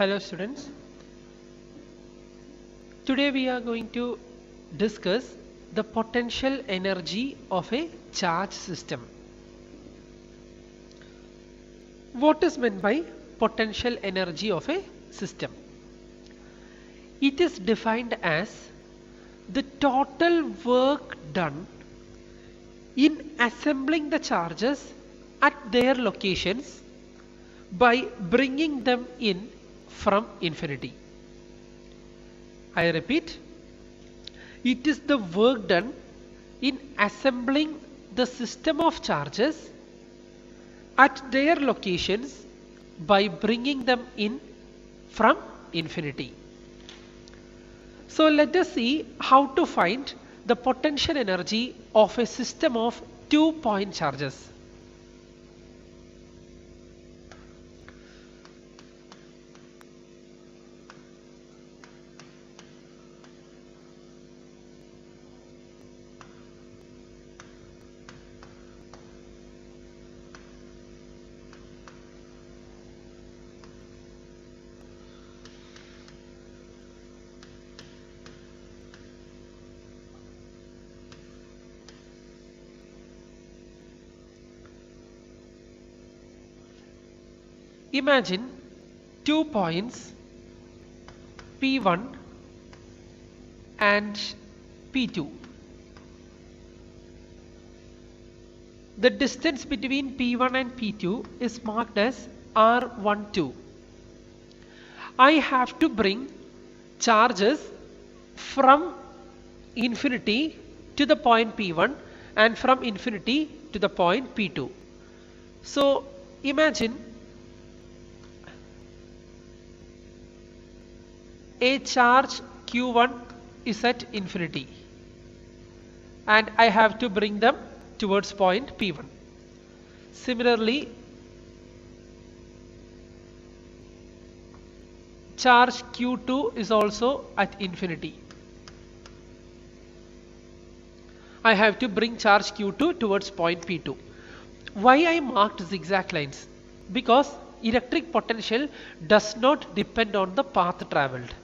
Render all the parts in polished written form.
Hello students. Today we are going to discuss the potential energy of a charge system. What is meant by potential energy of a system? It is defined as the total work done in assembling the charges at their locations by bringing them in from infinity. I repeat, it is the work done in assembling the system of charges at their locations by bringing them in from infinity. So let us see how to find the potential energy of a system of 2-point charges. Imagine 2 points P1 and P2. The distance between P1 and P2 is marked as R12. I have to bring charges from infinity to the point P1 and from infinity to the point P2. So imagine a charge Q1 is at infinity and I have to bring them towards point P1. Similarly, charge Q2 is also at infinity. I have to bring charge Q2 towards point P2. Why I marked zigzag lines? Because electric potential does not depend on the path traveled.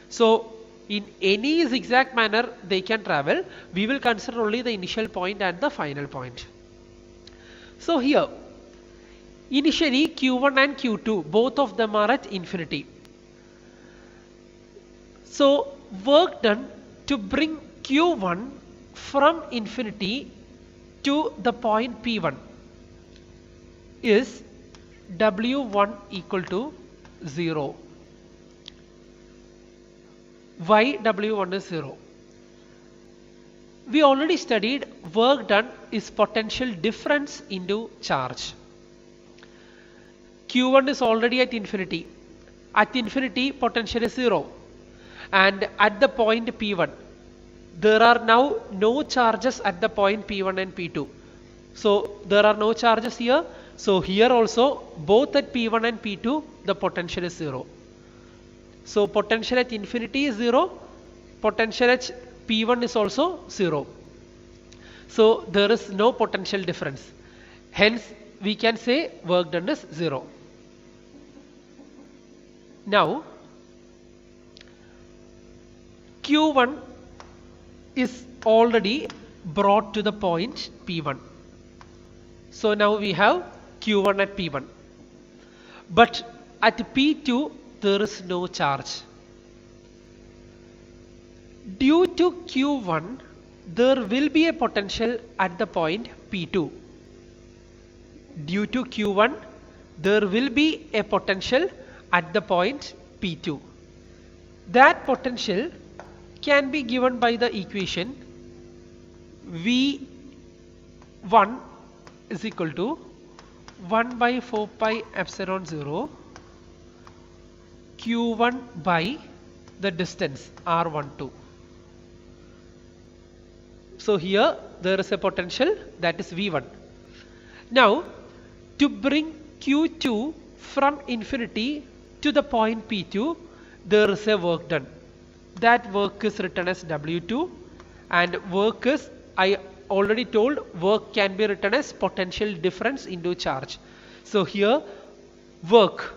So in any zigzag manner they can travel. We will consider only the initial point and the final point. So here initially Q1 and Q2 both of them are at infinity. So work done to bring Q1 from infinity to the point P1 is W1 equal to 0. Why W1 is 0? We already studied work done is potential difference into charge. Q1 is already at infinity. At infinity potential is 0. And at the point P1 there are now no charges at the point P1 and P2. So there are no charges here. So here also both at P1 and P2 the potential is 0. So potential at infinity is 0, potential at P1 is also 0. So there is no potential difference. Hence we can say work done is 0. Now Q1 is already brought to the point P1. So now we have Q1 at P1. But at P2 there is no charge. Due to Q1 there will be a potential at the point P2. Due to Q1 there will be a potential at the point P2. That potential can be given by the equation V1 is equal to 1 by 4 pi epsilon 0 Q1 by the distance R12. So here there is a potential that is V1. Now to bring Q2 from infinity to the point P2 there is a work done. That work is written as W2 and work is, I already told, work can be written as potential difference into charge. So here work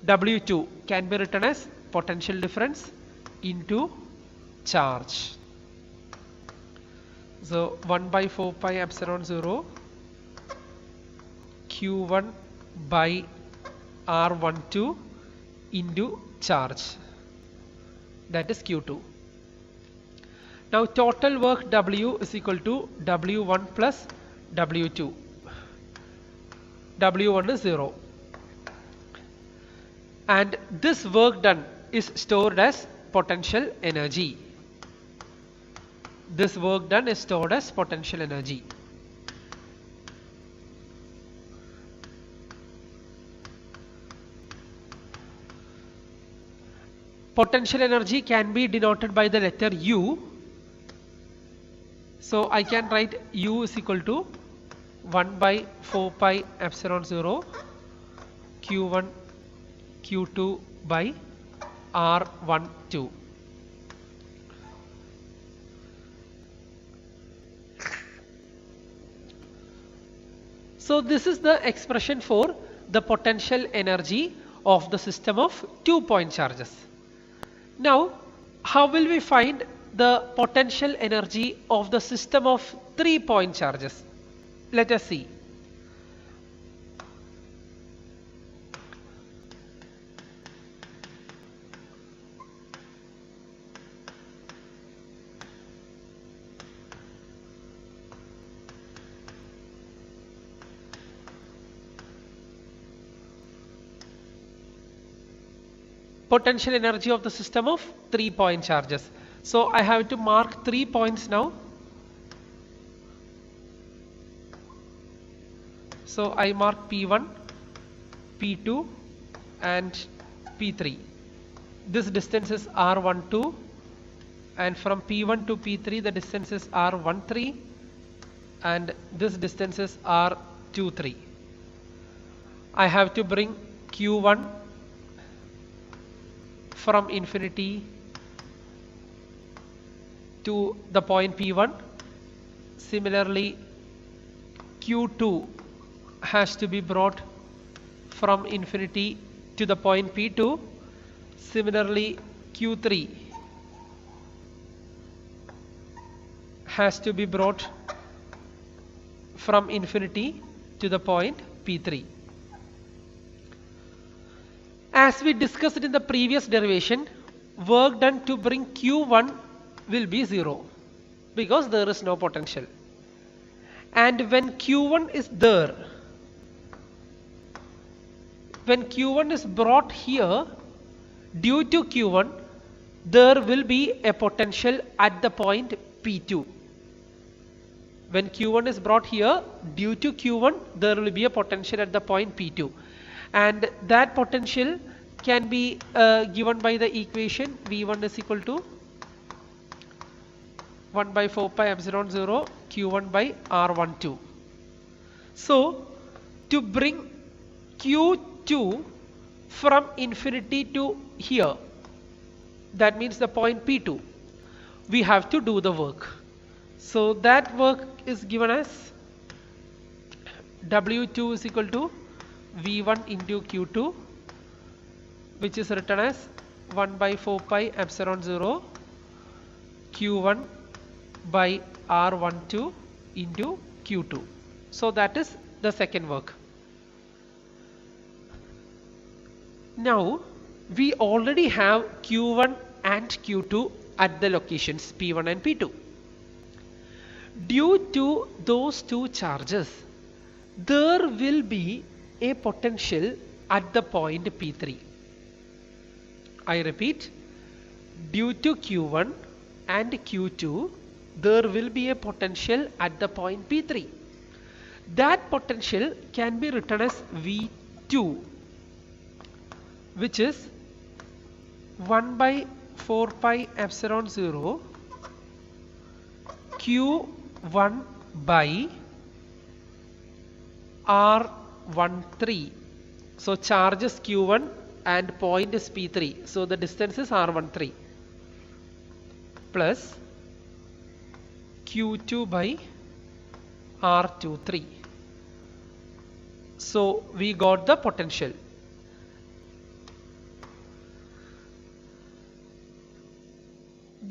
W2 can be written as potential difference into charge. So 1 by 4 pi epsilon 0 Q1 by R12 into charge, that is Q2. Now total work W is equal to W1 plus W2. W1 is 0. And this work done is stored as potential energy. This work done is stored as potential energy. Potential energy can be denoted by the letter U. So I can write U is equal to 1 by 4 pi epsilon 0 Q1 Q2 by R12. So this is the expression for the potential energy of the system of 2-point charges. Now, how will we find the potential energy of the system of 3-point charges? Let us see. Potential energy of the system of 3-point charges. So I have to mark 3 points now. So I mark P1, P2 and P3. This distance is R12, and from P1 to P3 the distance is R13, and this distance is R23. I have to bring Q1 from infinity to the point P1. Similarly, Q2 has to be brought from infinity to the point P2. Similarly, Q3 has to be brought from infinity to the point P3. As we discussed in the previous derivation, work done to bring Q1 will be 0 because there is no potential. And when Q1 is there, when Q1 is brought here, due to Q1, there will be a potential at the point P2. When Q1 is brought here, due to Q1, there will be a potential at the point P2. And that potential can be given by the equation V1 is equal to 1 by 4 pi epsilon 0 Q1 by R12. So to bring Q2 from infinity to here, that means the point P2, we have to do the work. So that work is given as W2 is equal to V1 into Q2, which is written as 1 by 4 pi epsilon 0 Q1 by R12 into Q2. So that is the second work. Now we already have Q1 and Q2 at the locations P1 and P2. Due to those two charges, there will be a potential at the point P3. I repeat, due to Q1 and Q2, there will be a potential at the point P3. That potential can be written as V2, which is 1 by 4 pi epsilon 0 Q1 by R13. So charge is Q1 and point is P3. So the distance is R13 plus Q2 by R23. So we got the potential.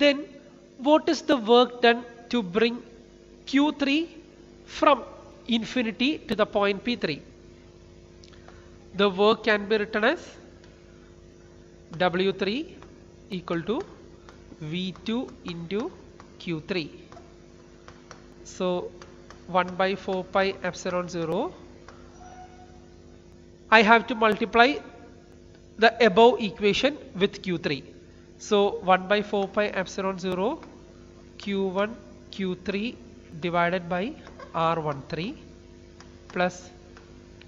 Then what is the work done to bring Q3 from infinity to the point P3? The work can be written as W3 equal to V2 into Q3. So 1 by 4 pi epsilon 0. I have to multiply the above equation with Q3. So 1 by 4 pi epsilon 0 Q1 Q3 divided by R13 plus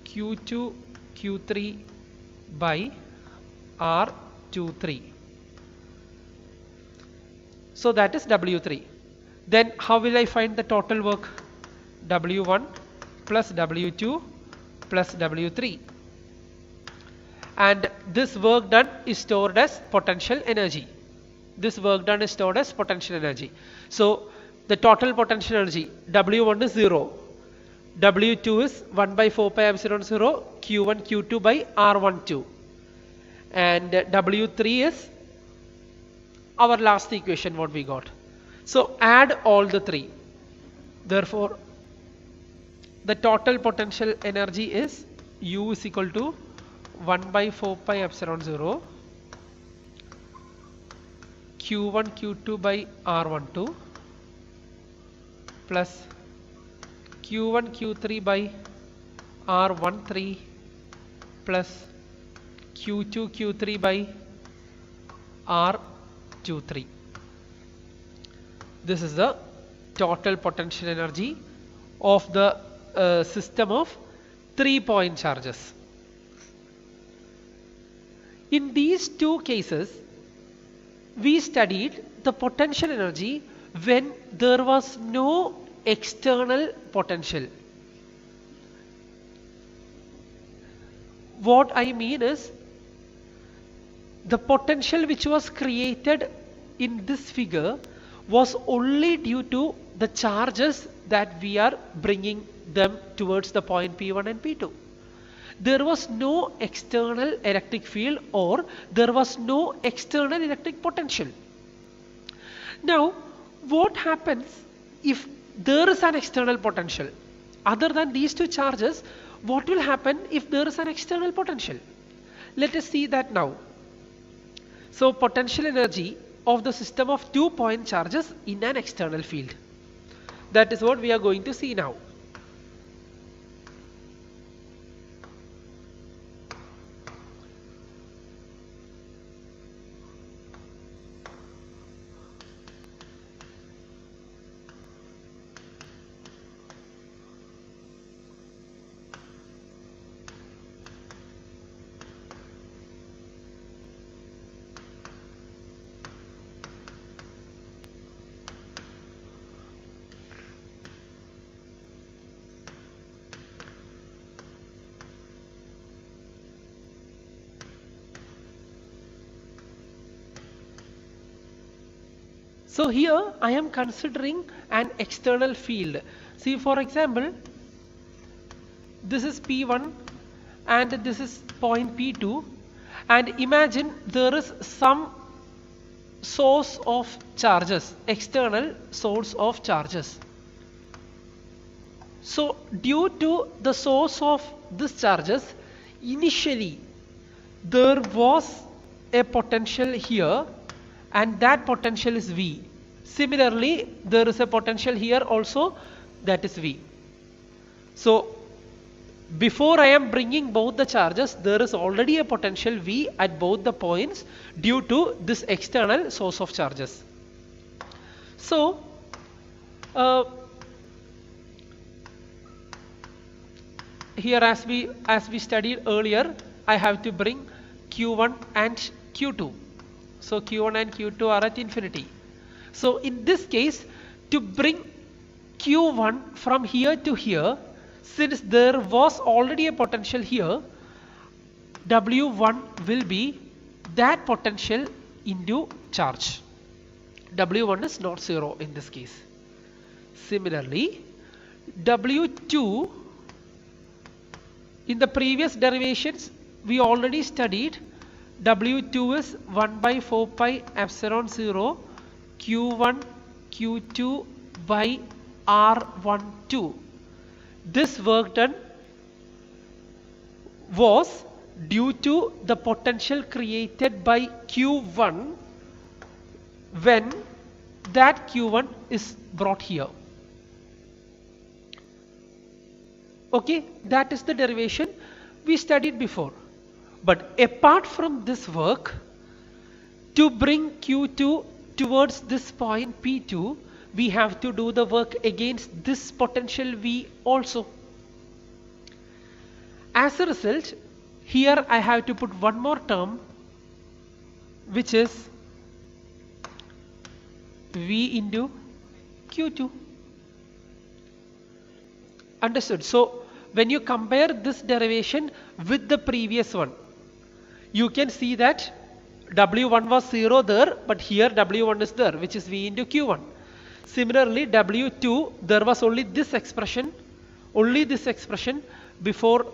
Q2 Q3 by R23. So that is W3. Then how will I find the total work? W1 plus W2 plus W3. And this work done is stored as potential energy. This work done is stored as potential energy. So the total potential energy W1 is 0. W2 is 1 by 4 pi epsilon 0 Q1 Q2 by R12. And W3 is our last equation what we got. So add all the three. Therefore the total potential energy is U is equal to 1 by 4 pi epsilon 0 Q1 Q2 by R12 plus Q1 Q3 by R13 plus Q2 Q3 by R23. This is the total potential energy of the system of 3-point charges. In these two cases, we studied the potential energy when there was no external potential. What I mean is, the potential which was created in this figure was only due to the charges that we are bringing them towards the point P1 and P2. There was no external electric field or there was no external electric potential. Now, what happens if there is an external potential? Other than these two charges, what will happen if there is an external potential? Let us see that now. So, potential energy of the system of 2-point charges in an external field. That is what we are going to see now. So here I am considering an external field. See, for example, this is P1 and this is point P2, and imagine there is some source of charges, external source of charges. So due to the source of these charges, initially there was a potential here, and that potential is V. Similarly, there is a potential here also, that is V. So before I am bringing both the charges, there is already a potential V at both the points due to this external source of charges. So here, as we studied earlier, I have to bring Q1 and Q2. So Q1 and Q2 are at infinity. So in this case, to bring Q1 from here to here, since there was already a potential here, W1 will be that potential into charge. W1 is not 0 in this case. Similarly, W2, in the previous derivations, we already studied W2 is 1 by 4 pi epsilon 0 Q1 Q2 by R12. This work done was due to the potential created by Q1 when that Q1 is brought here. Okay, that is the derivation we studied before. But apart from this work, to bring Q2 towards this point P2, we have to do the work against this potential V also. As a result, here I have to put one more term, which is V into Q2. Understood? So when you compare this derivation with the previous one, you can see that W1 was 0 there, but here W1 is there, which is V into Q1. Similarly, W2, there was only this expression before,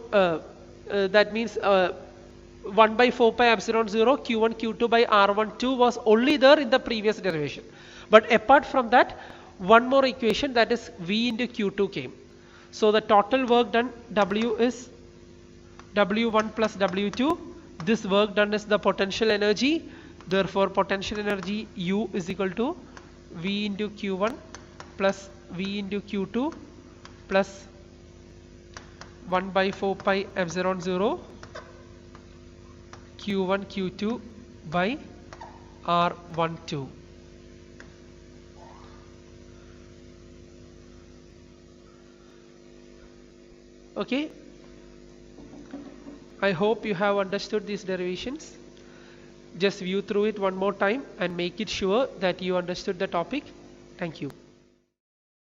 that means 1 by 4 pi epsilon 0 Q1 Q2 by R12 was only there in the previous derivation. But apart from that, one more equation, that is V into Q2 came. So the total work done W is W1 plus W2. This work done is the potential energy. Therefore, potential energy U is equal to V into Q1 plus V into Q2 plus 1 by 4 pi epsilon 0 Q1 Q2 by R12. Okay, I hope you have understood these derivations. Just view through it one more time and make it sure that you understood the topic. Thank you.